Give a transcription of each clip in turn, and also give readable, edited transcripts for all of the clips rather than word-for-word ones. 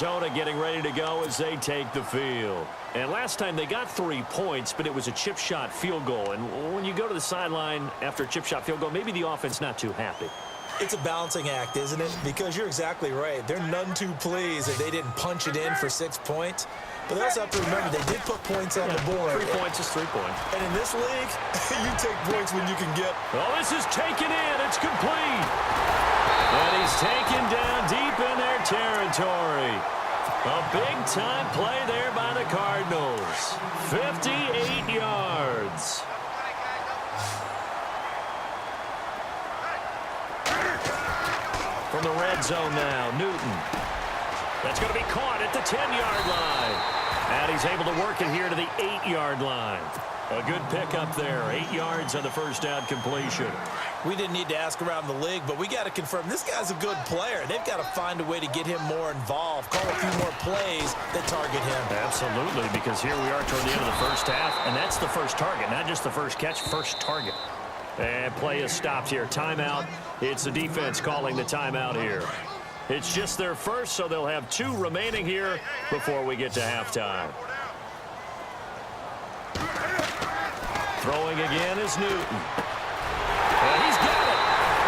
Arizona getting ready to go as they take the field. And last time they got 3 points, but it was a chip shot field goal. And when you go to the sideline after a chip shot field goal, maybe the offense not too happy. It's a balancing act, isn't it? Because you're exactly right. They're none too pleased that they didn't punch it in for 6 points. But they also have to remember they did put points on the board. 3 points is 3 points. And in this league, you take points when you can get. Oh, this is taken in. It's complete. And he's taken down deep in their territory. A big-time play there by the Cardinals. 58 yards. From the red zone now, Newton. That's going to be caught at the 10-yard line. And he's able to work it here to the 8-yard line. A good pickup there. 8 yards on the first down completion. We didn't need to ask around the league, but we got to confirm this guy's a good player. They've got to find a way to get him more involved, call a few more plays that target him. Absolutely, because here we are toward the end of the first half, and that's the first target, not just the first catch, first target. And play is stopped here. Timeout. It's the defense calling the timeout here. It's just their first, so they'll have 2 remaining here before we get to halftime. Throwing again is Newton. And he's got it.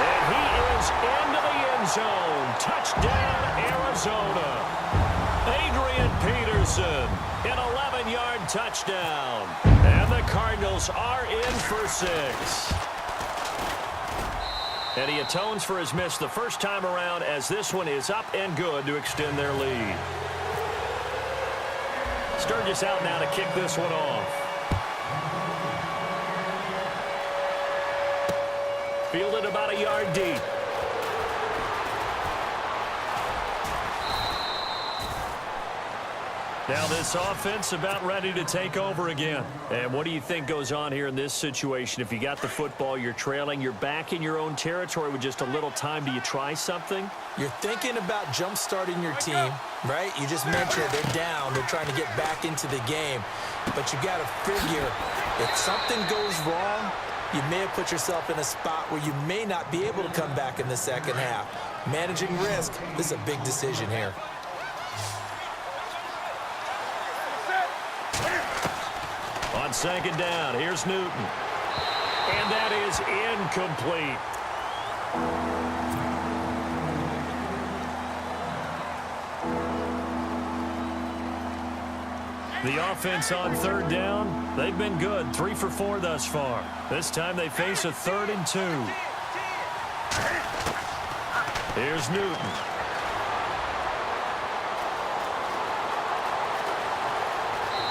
And he is into the end zone. Touchdown, Arizona. Adrian Peterson, an 11-yard touchdown. And the Cardinals are in for 6. And he atones for his miss the first time around as this one is up and good to extend their lead. Sturgis out now to kick this one off. Fielded about a yard deep. Now this offense about ready to take over again. And what do you think goes on here in this situation? If you got the football, you're trailing, you're back in your own territory with just a little time. Do you try something? You're thinking about jump-starting your team, right? You just mentioned they're down. They're trying to get back into the game. But you got to figure if something goes wrong, you may have put yourself in a spot where you may not be able to come back in the second half. Managing risk, this is a big decision here. On second down, here's Newton. And that is incomplete. The offense on third down, they've been good. 3 for 4 thus far. This time they face a 3rd and 2. Here's Newton.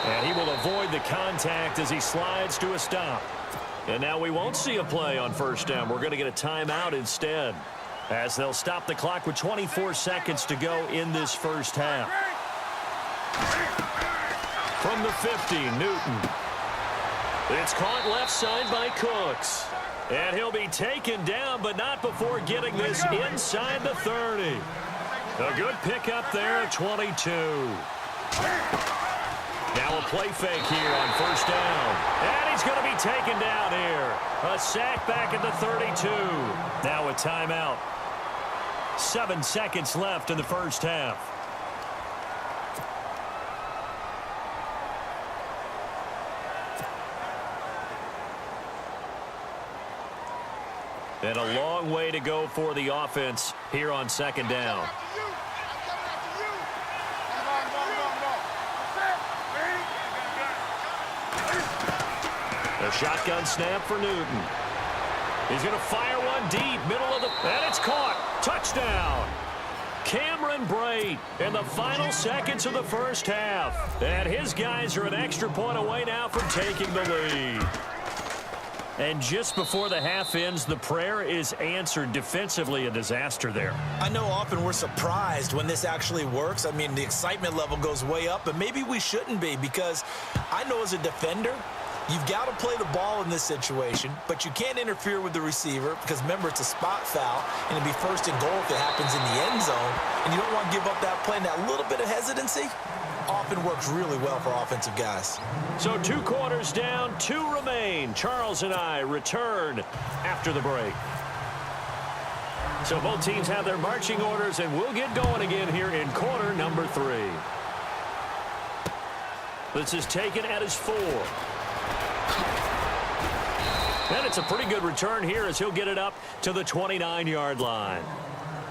And he will avoid the contact as he slides to a stop. And now we won't see a play on first down. We're going to get a timeout instead, as they'll stop the clock with 24 seconds to go in this first half. From the 50, Newton. It's caught left side by Cooks. And he'll be taken down, but not before getting this inside the 30. A good pickup there at 22. Now a play fake here on first down. And he's going to be taken down here. A sack back at the 32. Now a timeout. 7 seconds left in the first half. And a long way to go for the offense here on second down. A shotgun snap for Newton. He's going to fire one deep, middle of the... And it's caught. Touchdown. Cameron Brate in the final seconds of the first half. And his guys are an extra point away now from taking the lead. And just before the half ends, the prayer is answered. Defensively, a disaster there. I know often we're surprised when this actually works. I mean, the excitement level goes way up, but maybe we shouldn't be, because I know as a defender, you've got to play the ball in this situation, but you can't interfere with the receiver because, remember, it's a spot foul, and it'd be first and goal if it happens in the end zone, and you don't want to give up that play. And that little bit of hesitancy often works really well for offensive guys. So 2 quarters down, 2 remain. Charles and I return after the break. So both teams have their marching orders, and we'll get going again here in quarter number 3. This is taken at his 4. And it's a pretty good return here as he'll get it up to the 29-yard line.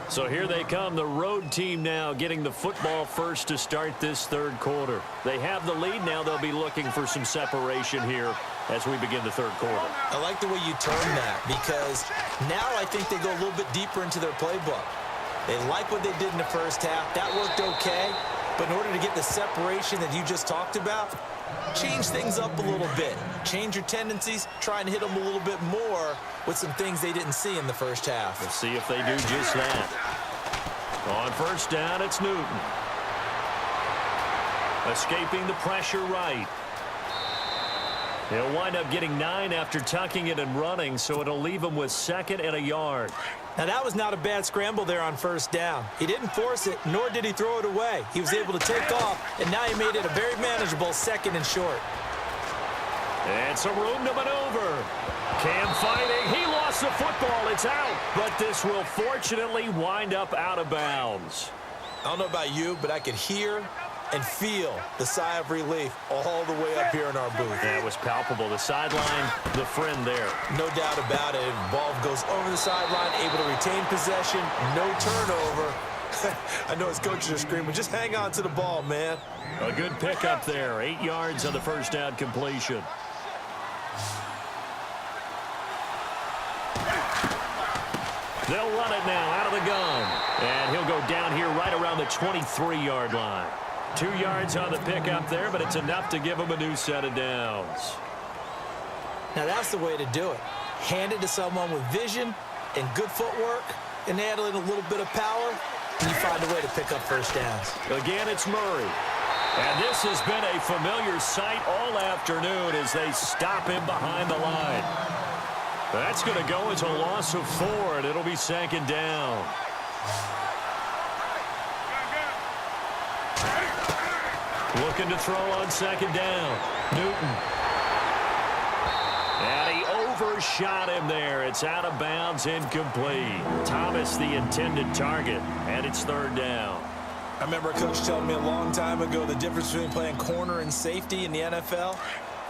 So here they come, the road team now getting the football first to start this third quarter. They have the lead. Now they'll be looking for some separation here as we begin the third quarter. I like the way you term that because now I think they go a little bit deeper into their playbook. They like what they did in the first half. That worked okay. But in order to get the separation that you just talked about, change things up a little bit. Change your tendencies, try and hit them a little bit more with some things they didn't see in the first half. We'll see if they do just that. On first down, it's Newton. Escaping the pressure right. He'll wind up getting 9 after tucking it and running, so it'll leave him with 2nd and a yard. Now, that was not a bad scramble there on first down. He didn't force it, nor did he throw it away. He was able to take off, and now he made it a very manageable 2nd and short. And some room to maneuver. Cam fighting. He lost the football. It's out. But this will fortunately wind up out of bounds. I don't know about you, but I could hear and feel the sigh of relief all the way up here in our booth. That was palpable. The sideline, the friend there. No doubt about it. Ball goes over the sideline, able to retain possession, no turnover. I know his coaches are screaming, just hang on to the ball, man. A good pickup there. 8 yards on the first down completion. They'll run it now out of the gun. And he'll go down here right around the 23-yard line. 2 yards on the pickup there, but it's enough to give him a new set of downs. Now that's the way to do it. Hand it to someone with vision and good footwork and add in a little bit of power, and you find a way to pick up first downs. Again, it's Murray. And this has been a familiar sight all afternoon as they stop him behind the line. That's going to go as a loss of 4, and it'll be 2nd down. Looking to throw on 2nd down. Newton. And he overshot him there. It's out of bounds, incomplete. Thomas, the intended target, and it's 3rd down. I remember a coach telling me a long time ago the difference between playing corner and safety in the NFL.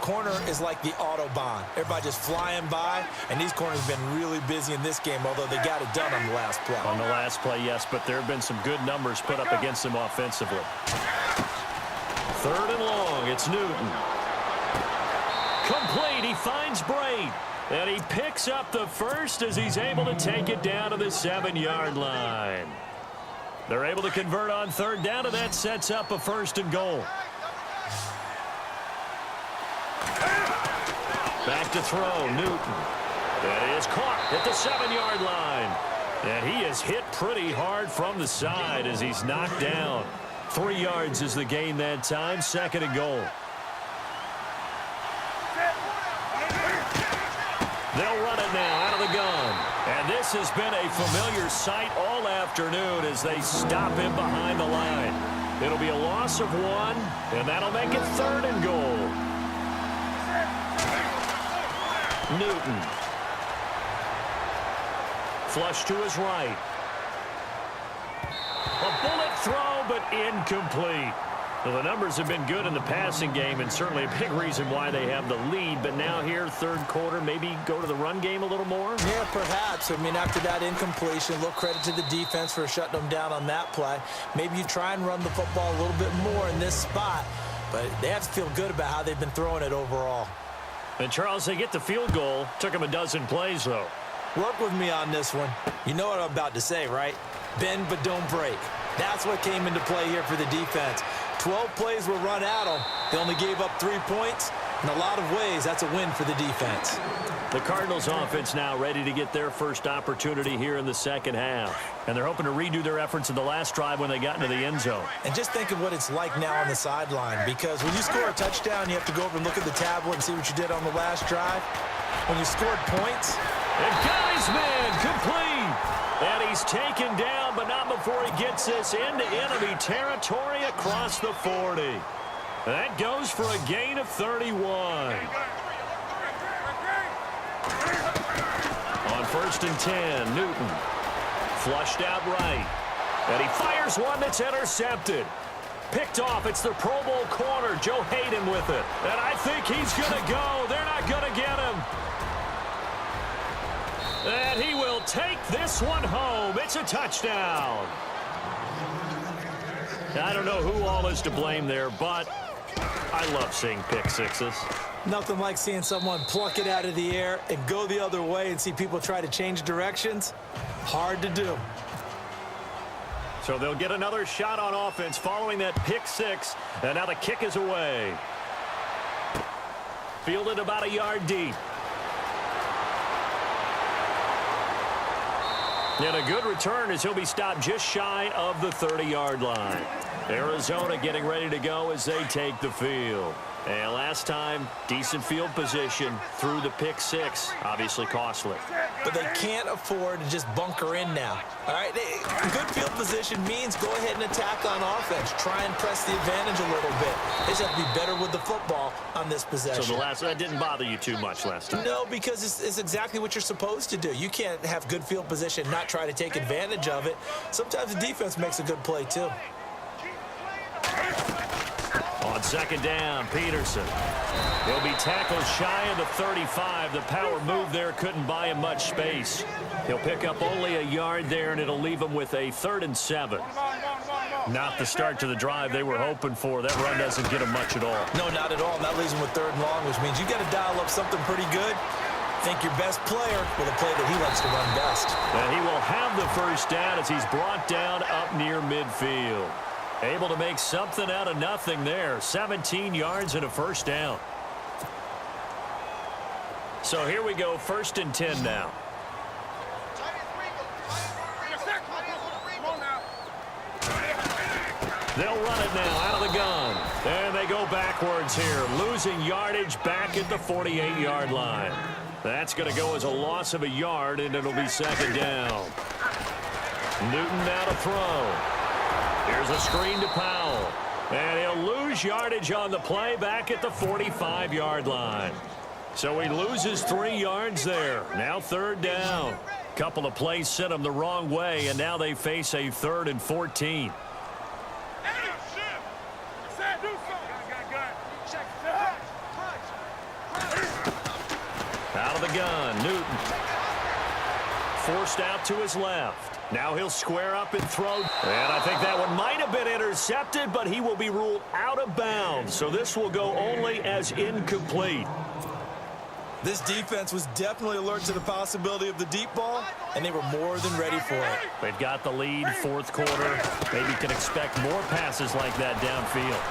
Corner is like the Autobahn. Everybody just flying by, and these corners have been really busy in this game, although they got it done on the last play. On the last play, yes, but there have been some good numbers put up against them offensively. 3rd and long, it's Newton. Complete, he finds Braid. And he picks up the first as he's able to take it down to the 7-yard line. They're able to convert on 3rd down, and that sets up a 1st and goal. Back to throw, Newton. That is caught at the 7-yard line. And he is hit pretty hard from the side as he's knocked down. 3 yards is the gain that time, 2nd and goal. They'll run it now out of the gun. And this has been a familiar sight all afternoon as they stop him behind the line. It'll be a loss of 1, and that'll make it 3rd and goal. Newton. Flush to his right. A bullet throw, but incomplete. Well, the numbers have been good in the passing game and certainly a big reason why they have the lead. But now here, third quarter, maybe go to the run game a little more? Yeah, perhaps. I mean, after that incompletion, a little credit to the defense for shutting them down on that play. Maybe you try and run the football a little bit more in this spot. But they have to feel good about how they've been throwing it overall. And, Charles, they get the field goal. Took them a dozen plays, though. Work with me on this one. You know what I'm about to say, right? Bend but don't break. That's what came into play here for the defense. 12 plays were run at them. They only gave up 3 points. In a lot of ways, that's a win for the defense. The Cardinals offense now ready to get their first opportunity here in the second half. And they're hoping to redo their efforts in the last drive when they got into the end zone. And just think of what it's like now on the sideline, because when you score a touchdown, you have to go over and look at the tablet and see what you did on the last drive. When you scored points. And got his man complete. And he's taken down, but not before he gets this into enemy territory across the 40. That goes for a gain of 31. On 1st and 10, Newton. Flushed out right. And he fires one that's intercepted. Picked off. It's the Pro Bowl corner, Joe Hayden with it. And I think he's going to go. They're not going to get him. And he will take this one home. It's a touchdown. I don't know who all is to blame there, but I love seeing pick sixes. Nothing like seeing someone pluck it out of the air and go the other way and see people try to change directions. Hard to do. So they'll get another shot on offense following that pick six. And now the kick is away. Fielded about a yard deep. And a good return as he'll be stopped just shy of the 30-yard line. Arizona getting ready to go as they take the field. And last time, decent field position through the pick six. Obviously costly. But they can't afford to just bunker in now. All right, good field position means go ahead and attack on offense. Try and press the advantage a little bit. They just have to be better with the football on this possession. So that didn't bother you too much last time? No, because it's exactly what you're supposed to do. You can't have good field position, not try to take advantage of it. Sometimes the defense makes a good play, too. On second down, Peterson. He'll be tackled shy of the 35. The power move there couldn't buy him much space. He'll pick up only a yard there, and it'll leave him with a 3rd and 7. Not the start to the drive they were hoping for. That run doesn't get him much at all. No, not at all. And that leaves him with 3rd and long, which means you got to dial up something pretty good. Think your best player with a play that he likes to run best. And he will have the first down as he's brought down up near midfield. Able to make something out of nothing there. 17 yards and a first down. So here we go, 1st and 10 now. They'll run it now out of the gun. And they go backwards here, losing yardage back at the 48-yard line. That's going to go as a loss of a yard, and it'll be 2nd down. Newton now to throw. Here's a screen to Powell. And he'll lose yardage on the play back at the 45-yard line. So he loses 3 yards there. Now 3rd down. Couple of plays sent him the wrong way, and now they face a 3rd and 14. Out of the gun, Newton. Forced out to his left. Now he'll square up and throw. And I think that one might have been intercepted, but he will be ruled out of bounds. So this will go only as incomplete. This defense was definitely alert to the possibility of the deep ball, and they were more than ready for it. They've got the lead, 4th quarter. Maybe can expect more passes like that downfield.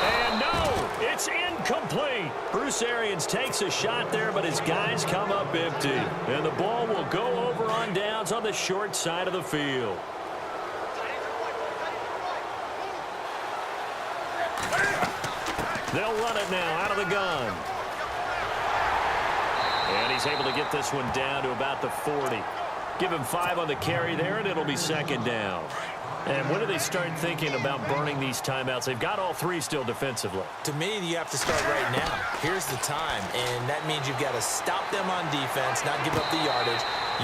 And no, it's incomplete. Bruce Arians takes a shot there, but his guys come up empty. And the ball will go over on downs on the short side of the field. They'll run it now out of the gun. And he's able to get this one down to about the 40. Give him 5 on the carry there, and it'll be 2nd down. And when do they start thinking about burning these timeouts? They've got all 3 still defensively. To me, you have to start right now. Here's the time, and that means you've got to stop them on defense, not give up the yardage,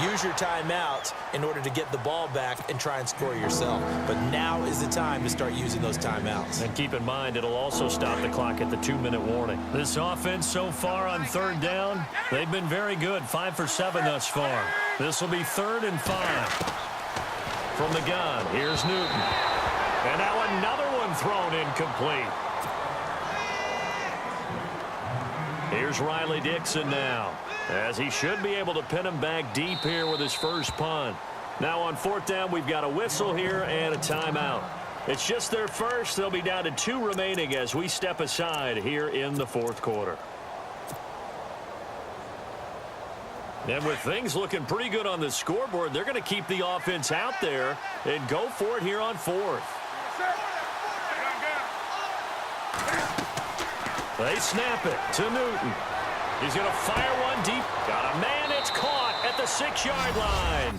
use your timeouts in order to get the ball back and try and score yourself. But now is the time to start using those timeouts. And keep in mind, it'll also stop the clock at the 2-minute warning. This offense so far on 3rd down, they've been very good, 5 for 7 thus far. This will be 3rd and 5. From the gun, here's Newton. And now another one thrown incomplete. Here's Riley Dixon now, as he should be able to pin him back deep here with his first punt. Now on 4th down, we've got a whistle here and a timeout. It's just their first. They'll be down to 2 remaining as we step aside here in the 4th quarter. And with things looking pretty good on the scoreboard, they're going to keep the offense out there and go for it here on 4th. They snap it to Newton. He's going to fire one deep. Got a man. It's caught at the 6-yard line.